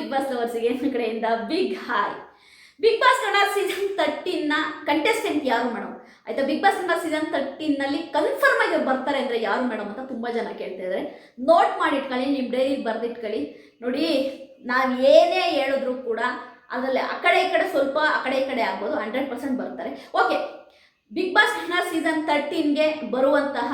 Big boss ಲವರ್ಸ್ಗೆ ನನ್ನ ಕಡೆಯಿಂದ big hi. Big boss Kannada season 13ನ ಕಂಟೆಸ್ಟೆಂಟ್ ಯಾರು ಮೇಡಮ್? ಆಯ್ತಾ, ಬಿಗ್ ಬಾಸ್ ಕನ್ನಡ ಸೀಸನ್ 13ನಲ್ಲಿ ಕನ್ಫರ್ಮ್ ಆಗಿ ಬರ್ತಾರೆ ಅಂದರೆ ಯಾರು ಮೇಡಮ್ ಅಂತ ತುಂಬ ಜನ ಕೇಳ್ತಾ ಇದ್ದಾರೆ. ನೋಟ್ ಮಾಡಿ ಇಟ್ಕೊಳ್ಳಿ, ನಿಮ್ಮ ಡೈರಿಗೆ ಬರೆದಿಟ್ಕೊಳ್ಳಿ. ನೋಡಿ, ನಾವು ಏನೇ ಹೇಳಿದ್ರು ಕೂಡ ಅದರಲ್ಲಿ ಆ ಕಡೆ ಈ ಕಡೆ ಸ್ವಲ್ಪ ಆ ಕಡೆ ಈ ಕಡೆ ಆಗ್ಬೋದು, 100% ಬರ್ತಾರೆ. Okay, big boss Kannada season 13ಗೆ ಬರುವಂತಹ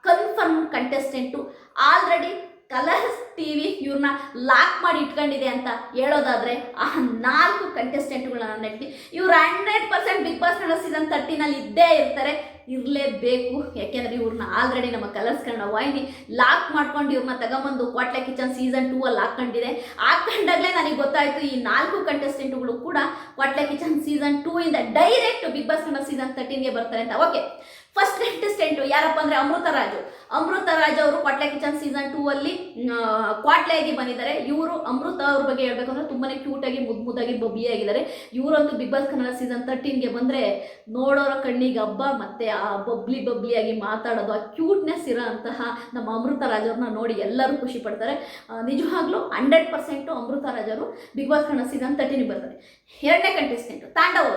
confirm contestant already Colors TV ಇವ್ರನ್ನ ಲಾಕ್ ಮಾಡಿ ಇಟ್ಕೊಂಡಿದೆ ಅಂತ ಹೇಳೋದಾದರೆ ಆ 4 ಕಂಟೆಸ್ಟೆಂಟ್ಗಳನ್ನ ನೆಟ್ಟಿ ಇವ್ರು 100% ಬಿಗ್ ಬಾಸ್ ಕನ್ನಡ ಸೀಸನ್ 13ನಲ್ಲಿ ಇದ್ದೇ ಇರ್ತಾರೆ, ಇರಲೇಬೇಕು. ಯಾಕೆಂದರೆ ಇವ್ರನ್ನ ಆಲ್ರೆಡಿ ನಮ್ಮ ಕಲರ್ಸ್ ಕನ್ನಡ ವಾಹಿನಿ ಲಾಕ್ ಮಾಡ್ಕೊಂಡು ಇವ್ರನ್ನ ತಗೊಂಬಂದು ಕ್ವಾಟ್ಲೆ ಕಿಚನ್ ಸೀಸನ್ 2ಅಲ್ಲಿ ಹಾಕೊಂಡಾಗಲೇ ನನಗೆ ಗೊತ್ತಾಯಿತು ಈ 4 ಕಂಟೆಸ್ಟೆಂಟ್ಗಳು ಕೂಡ ಕ್ವಾಟ್ಲೆ ಕಿಚನ್ ಸೀಸನ್ 2ಇಂದ direct big boss Kannada season 13ಗೆ ಬರ್ತಾರೆ ಅಂತ. ಓಕೆ, ಫಸ್ಟ್ ಕಂಟೆಸ್ಟೆಂಟು ಯಾರಪ್ಪ ಅಂದರೆ ಅಮೃತ ರಾಜ್ ಅವರು ಕ್ವಾಟ್ಲೆ ಕಿಚನ್ ಸೀಸನ್ 2ಅಲ್ಲಿ ಕ್ವಾಟ್ಲೆಯಾಗಿ ಬಂದಿದ್ದಾರೆ. ಇವರು ಅಮೃತ ಅವ್ರ ಬಗ್ಗೆ ಹೇಳ್ಬೇಕು ಅಂದರೆ ತುಂಬಾ ಕ್ಯೂಟಾಗಿ ಮುದ್ದಾಗಿ ಬಬ್ಲಿಯಾಗಿದ್ದಾರೆ. ಇವರಂತೂ ಬಿಗ್ ಬಾಸ್ ಕನ್ನಡ ಸೀಸನ್ 13ಗೆ ಬಂದರೆ ನೋಡೋರ ಕಣ್ಣಿಗೆ ಹಬ್ಬ. ಮತ್ತು ಆ ಬಬ್ಲಿಯಾಗಿ ಮಾತಾಡೋದು, ಆ ಕ್ಯೂಟ್ನೆಸ್ ಇರೋ ಅಂತಹ ನಮ್ಮ ಅಮೃತ ರಾಜ್ ಅವ್ರನ್ನ ನೋಡಿ ಎಲ್ಲರೂ ಖುಷಿ ಪಡ್ತಾರೆ. ನಿಜವಾಗ್ಲೂ 100% ಅಮೃತ ರಾಜ್ ಅವರು ಬಿಗ್ ಬಾಸ್ ಕನ್ನಡ ಸೀಸನ್ 13ಗೆ ಬರ್ತಾರೆ. ಎರಡನೇ ಕಂಟೆಸ್ಟೆಂಟು ತಾಂಡವ್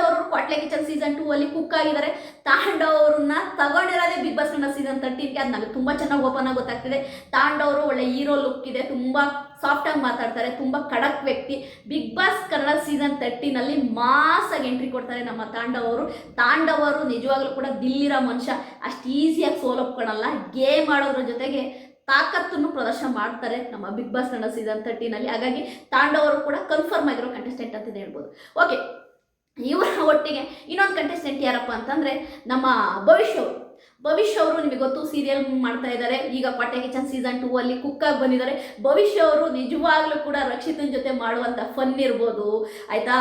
ಅವರು ಕ್ವಾಟ್ಲೆ ಕಿಚನ್ ಸೀಸನ್ 2ಅಲ್ಲಿ ಕುಕ್ ಆಗಿದ್ದಾರೆ. ತಾಂಡವ್ ಅವ್ರನ್ನ ತಗೊಂಡಿರೋದೇ ಬಿಗ್ ಬಾಸ್ ಕನ್ನಡ ಸೀಸನ್ 13ಗೆ. ಅದು ನನಗೆ ತುಂಬ ಚೆನ್ನಾಗಿ ಓಪನ್ ಆಗಿ ಗೊತ್ತಾಗ್ತಿದೆ. ತಾಂಡವ್ ಅವರು ಒಳ್ಳೆ ಹೀರೋ ಲುಕ್ ಇದೆ, ತುಂಬ ಸಾಫ್ಟಾಗಿ ಮಾತಾಡ್ತಾರೆ, ತುಂಬ ಖಡಕ್ ವ್ಯಕ್ತಿ. ಬಿಗ್ ಬಾಸ್ ಕನ್ನಡ ಸೀಸನ್ 13ನಲ್ಲಿ ಮಾಸಾಗಿ ಎಂಟ್ರಿ ಕೊಡ್ತಾರೆ ನಮ್ಮ ತಾಂಡವ್ ಅವರು ನಿಜವಾಗ್ಲೂ ಕೂಡ ದಿಲ್ಲಿರೋ ಮನುಷ್ಯ, ಅಷ್ಟು ಈಸಿಯಾಗಿ ಸೋಲೊಪ್ಕೊಳ್ಳಲ್ಲ. ಗೇಮ್ ಆಡೋದ್ರ ಜೊತೆಗೆ ತಾಕತ್ತನ್ನು ಪ್ರದರ್ಶನ ಮಾಡ್ತಾರೆ ನಮ್ಮ ಬಿಗ್ ಬಾಸ್ ಕನ್ನಡ ಸೀಸನ್ 13ನಲ್ಲಿ. ಹಾಗಾಗಿ ತಾಂಡವ್ ಅವರು ಕೂಡ ಕನ್ಫರ್ಮ್ ಆಗಿರೋ ಕಂಟೆಸ್ಟೆಂಟ್ ಅಂತ ಹೇಳ್ಬೋದು. ಓಕೆ, ಇವರ ಒಟ್ಟಿಗೆ ಇನ್ನೊಂದು ಕಂಟೆಸ್ಟೆಂಟ್ ಯಾರಪ್ಪ ಅಂತಂದರೆ ನಮ್ಮ ಭವಿಷ್ಯ ಅವರು ನಿಮಗೆ ಗೊತ್ತು, ಸೀರಿಯಲ್ ಮಾಡ್ತಾ ಇದ್ದಾರೆ. ಈಗ ಕ್ವಾಟ್ಲೆ ಕಿಚನ್ ಸೀಸನ್ 2ಅಲ್ಲಿ ಕುಕ್ಕಾಗಿ ಬಂದಿದ್ದಾರೆ. ಭವಿಷ್ಯ ಅವರು ನಿಜವಾಗ್ಲೂ ಕೂಡ ರಕ್ಷಿತನ ಜೊತೆ ಮಾಡುವಂಥ ಫನ್ ಇರ್ಬೋದು, ಆಯಿತಾ,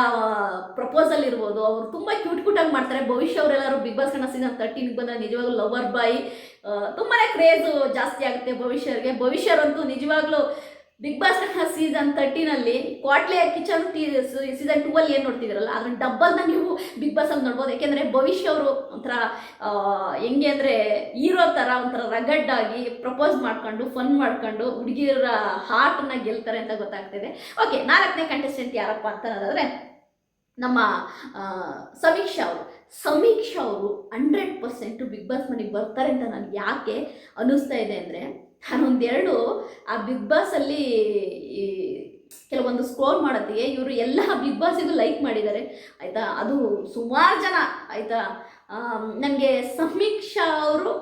ಪ್ರಪೋಸಲ್ ಇರ್ಬೋದು, ಅವರು ತುಂಬ ಕ್ಯೂಟಾಗಿ ಮಾಡ್ತಾರೆ. ಭವಿಷ್ಯ ಅವರೆಲ್ಲರೂ ಬಿಗ್ ಬಾಸ್ ಕನ್ನಡ ಸೀಸನ್ 13ಗೆ ಬಂದರೆ ನಿಜವಾಗ್ಲೂ ಲವರ್ ಬಾಯ್, ತುಂಬಾ ಕ್ರೇಜು ಜಾಸ್ತಿ ಆಗುತ್ತೆ ಭವಿಷ್ಯರಂತೂ ನಿಜವಾಗ್ಲೂ ಬಿಗ್ ಬಾಸ್ ಸೀಸನ್ 13ನಲ್ಲಿ ಕ್ವಾಟ್ಲೆ ಕಿಚನ್ ಸೀಸನ್ 2ಅಲ್ಲಿ ಏನು ನೋಡ್ತಿದ್ದೀರಲ್ಲ ಅದ್ರ ಡಬ್ಬಲ್ನ ನೀವು ಬಿಗ್ ಬಾಸಲ್ಲಿ ನೋಡ್ಬೋದು. ಯಾಕೆಂದರೆ ಭವಿಷ್ಯ ಅವರು ಒಂಥರ ಹೆಂಗೆ ಅಂದರೆ ಹೀರೋ ಥರ ಒಂಥರ ರಗಡ್ಡಾಗಿ ಪ್ರಪೋಸ್ ಮಾಡ್ಕೊಂಡು ಫನ್ ಮಾಡ್ಕೊಂಡು ಹುಡುಗಿಯರ ಹಾರ್ಟನ್ನ ಗೆಲ್ತಾರೆ ಅಂತ ಗೊತ್ತಾಗ್ತಿದೆ. ಓಕೆ, 4ನೇ ಕಂಟೆಸ್ಟೆಂಟ್ ಯಾರಪ್ಪ ಅಂತ ಅನ್ನೋದಾದರೆ ನಮ್ಮ ಸಮೀಕ್ಷಾ ಅವರು 100% ಬಿಗ್ ಬಾಸ್ ಮನೆಗೆ ಬರ್ತಾರೆ ಅಂತ ನನಗೆ ಯಾಕೆ ಅನ್ನಿಸ್ತಾ ಇದೆ ಅಂದರೆ, ನಾನೊಂದೆರಡು ಆ ಬಿಗ್ ಬಾಸಲ್ಲಿ ಕೆಲವೊಂದು ಸ್ಕ್ರೋಲ್ ಮಾಡೋತ್ತಿಗೆ ಇವರು ಎಲ್ಲ ಬಿಗ್ ಬಾಸಿಗೂ ಲೈಕ್ ಮಾಡಿದ್ದಾರೆ, ಆಯಿತಾ. ಅದು ಸುಮಾರು ಜನ, ಆಯಿತಾ. ನನಗೆ ಸಮೀಕ್ಷಾ ಅವರು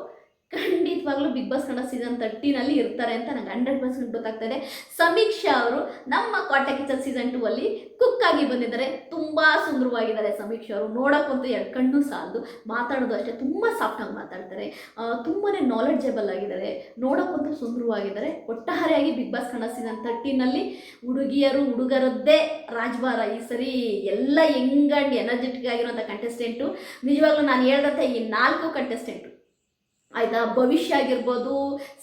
ಖಂಡಿತವಾಗ್ಲೂ ಬಿಗ್ ಬಾಸ್ ಕನ್ನಡ ಸೀಸನ್ 13ನಲ್ಲಿ ಇರ್ತಾರೆ ಅಂತ ನನಗೆ 100% ಗೊತ್ತಾಗ್ತಾ ಇದೆ. ಸಮೀಕ್ಷಾ ಅವರು ನಮ್ಮ ಕ್ವಾಟ್ಲೆ ಕಿಚನ್ ಸೀಸನ್ 2ಅಲ್ಲಿ ಕುಕ್ ಆಗಿ ಬಂದಿದ್ದಾರೆ. ತುಂಬ ಸುಂದರವಾಗಿದ್ದಾರೆ ಸಮೀಕ್ಷಾ ಅವರು. ನೋಡೋಕ್ಕಂತೂ 2 ಕಣ್ಣು ಸಾಲದು, ಮಾತಾಡೋದು ಅಷ್ಟೇ, ತುಂಬ ಸಾಫ್ಟಾಗಿ ಮಾತಾಡ್ತಾರೆ, ತುಂಬಾ ನಾಲೆಡ್ಜಬಲ್ ಆಗಿದ್ದಾರೆ, ನೋಡೋಕ್ಕಂತೂ ಸುಂದರವಾಗಿದ್ದಾರೆ. ಒಟ್ಟಾರೆಯಾಗಿ ಬಿಗ್ ಬಾಸ್ ಕನ್ನಡ ಸೀಸನ್ 13ನಲ್ಲಿ ಹುಡುಗರದ್ದೇ ರಾಜ್ಭಾರ ಈ ಸರಿ. ಎಲ್ಲ ಯಂಗ್ ಆ್ಯಂಡ್ ಎನರ್ಜೆಟಿಕ್ ಆಗಿರುವಂಥ ಕಂಟೆಸ್ಟೆಂಟು. ನಿಜವಾಗ್ಲೂ ನಾನು ಹೇಳ್ದಂತೆ ಈ 4 ಕಂಟೆಸ್ಟೆಂಟು, ಆಯಿತಾ, ಭವಿಷ್ಯ ಆಗಿರ್ಬೋದು,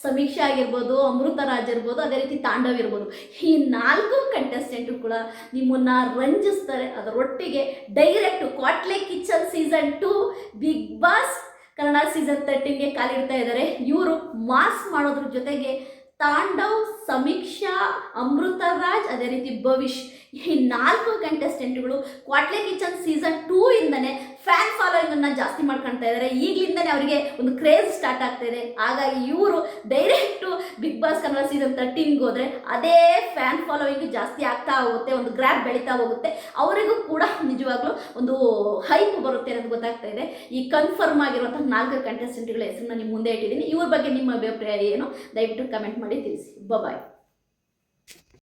ಸಮೀಕ್ಷಾ ಆಗಿರ್ಬೋದು, ಅಮೃತ ರಾಜ್ ಇರ್ಬೋದು, ಅದೇ ರೀತಿ ತಾಂಡವ್ ಇರ್ಬೋದು, ಈ 4 ಕಂಟೆಸ್ಟೆಂಟು ಕೂಡ ನಿಮ್ಮನ್ನು ರಂಜಿಸ್ತಾರೆ. ಅದರೊಟ್ಟಿಗೆ direct Quatle kitchen season 2 big boss Kannada season 13ಗೆ ಕಾಲಿಡ್ತಾ ಇದ್ದಾರೆ. ಇವರು ಮಾಸ್ ಮಾಡೋದ್ರ ಜೊತೆಗೆ ತಾಂಡವ್, ಸಮೀಕ್ಷಾ, ಅಮೃತ ರಾಜ್, ಅದೇ ರೀತಿ ಭವಿಷ್, ಈ 4 ಕಂಟೆಸ್ಟೆಂಟ್ಗಳು ಕ್ವಾಟ್ಲೆ ಕಿಚನ್ ಸೀಸನ್ 2ಇಂದನೇ ಫ್ಯಾನ್ ಫಾಲೋಯಿಂಗನ್ನು ಜಾಸ್ತಿ ಮಾಡ್ಕೊಳ್ತಾ ಇದ್ದಾರೆ. ಈಗಲಿಂದನೇ ಅವರಿಗೆ ಒಂದು ಕ್ರೇಜ್ ಸ್ಟಾರ್ಟ್ ಆಗ್ತಾ ಇದೆ. ಹಾಗಾಗಿ ಇವರು direct big boss Kannada season 13ಗೆ ಹೋದರೆ ಅದೇ ಫ್ಯಾನ್ ಫಾಲೋಯಿಂಗ್ ಜಾಸ್ತಿ ಆಗ್ತಾ ಹೋಗುತ್ತೆ, ಒಂದು ಗ್ರ್ಯಾಪ್ ಬೆಳೀತಾ ಹೋಗುತ್ತೆ. ಅವರಿಗೂ ಕೂಡ ನಿಜವಾಗ್ಲೂ ಒಂದು ಹೈಪ್ ಬರುತ್ತೆ ಅನ್ನೋದು ಗೊತ್ತಾಗ್ತಾ ಇದೆ. ಈ ಕನ್ಫರ್ಮ್ ಆಗಿರುವಂಥ 4 ಕಂಟೆಸ್ಟೆಂಟ್ಗಳ ಹೆಸರನ್ನ ನಿಮ್ಮ ಮುಂದೆ ಇಟ್ಟಿದ್ದೀನಿ. ಇವ್ರ ಬಗ್ಗೆ ನಿಮ್ಮ ಅಭಿಪ್ರಾಯ ಏನು ದಯವಿಟ್ಟು ಕಮೆಂಟ್ ಮಾಡಿ ತಿಳಿಸಿ. ಬಾಯ್.